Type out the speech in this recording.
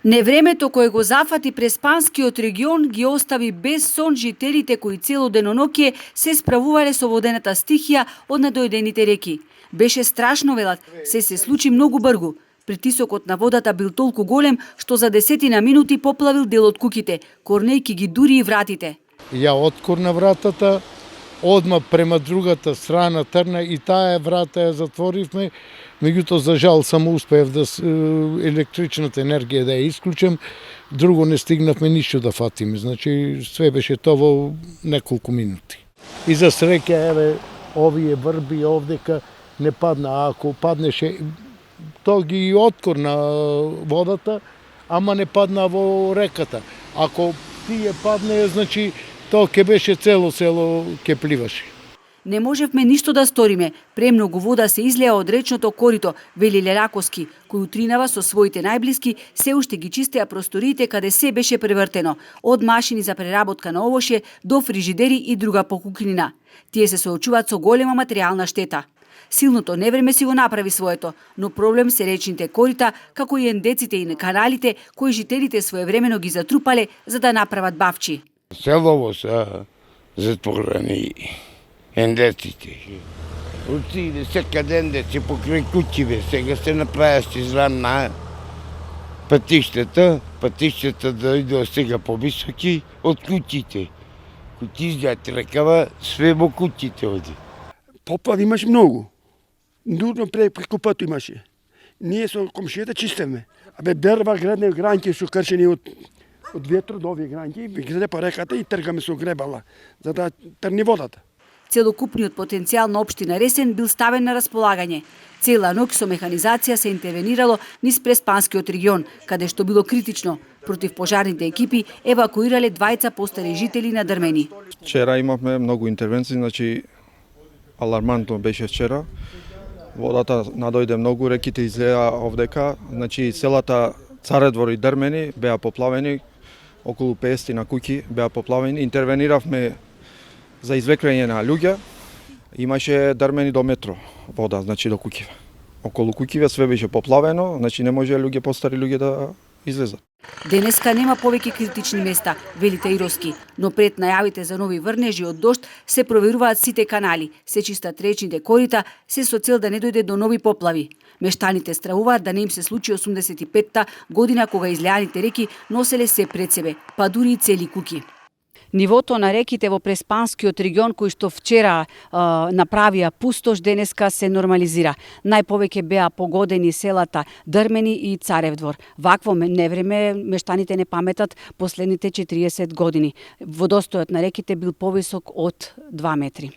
Невремето кое го зафати Преспанскиот регион ги остави без сон жителите кои цело деноноќе се справувале со водената стихија од надојдените реки. Беше страшно, велат, се случи многу брзо. Притисокот на водата бил толку голем што за 10 минути поплавил дел од куќите, корнејки ги дури и вратите. Ја откорна вратата, одма према другата страна трна и таа врата ја затворивме. Меѓутоа, за жал, само успеев да електричната енергија да ја исклучам, друго не стигнавме ништо да фатиме. Значи, све беше тоа во неколку минути. И за среќа, еве, овие врби овдека не падна. Ако паднеше, тоа ги откорна водата, ама не падна во реката. Ако тие падне, значи, тоа ќе беше цело село ќе пливаше. Не можевме ништо да сториме. Премногу вода се излеа од речното корито, вели Лераковски, кој утринава со своите најблиски се уште ги чистеа просториите каде се беше превртено, од машини за преработка на овоше до фрижидери и друга покукнина. Тие се соочуваат со голема материјална штета. Силното невреме си го направи своето, но проблем се речните корита, како и ендеците и каналите, кои жителите своевремено ги затрупале за да направат бавчи. Селово се затворени ендеците. Отиде секаде ендеци покрај куќиве, сега се направи израна патиштата да иде сега повисоки од куќите. Куќи изгледат рекава, све во куќите оди. Поплави имаше многу. Дурно преку пату имаше. Ние со комшијата чистевме. Дрва градне гранки со кршени од ветро до овие гранки, ги по реката и тргаме со гребала, за да трни водата. Целокупниот потенцијал на општина Ресен бил ставен на располагање. Цела ноќ со механизација се интервенирало низ Преспанскиот регион, каде што било критично. Противпожарните екипи евакуирале двајца постари жители на Дрмени. Вчера имавме многу интервенции, значи алармантно беше вчера. Водата надојде многу, реките излеа овдека, значи селата Царедвор и Дрмени беа поплавени, околу 50 на куќи беа поплавени. Интервениравме за извлекување на луѓе. Имаше Дрмени до метро вода, значи до куќиве. Околу куќиве све беше поплавено, значи не може постари луѓе да излезат. Денеска нема повеќе критични места, вели Таировски, но пред најавите за нови врнежи од дожд се проверуваат сите канали, се чистат речните корита, се со цел да не дојде до нови поплави. Мештаните стравуваат да не им се случи 85-та година кога излеаните реки носеле се пред себе, па дури и цели куќи. Нивото на реките во Преспанскиот регион, кој што вчера направија пустош, денеска се нормализира. Најповеќе беа погодени селата Дрмени и Царевдвор. Вакво невреме мештаните не паметат последните 40 години. Водостојот на реките бил повисок од 2 метри.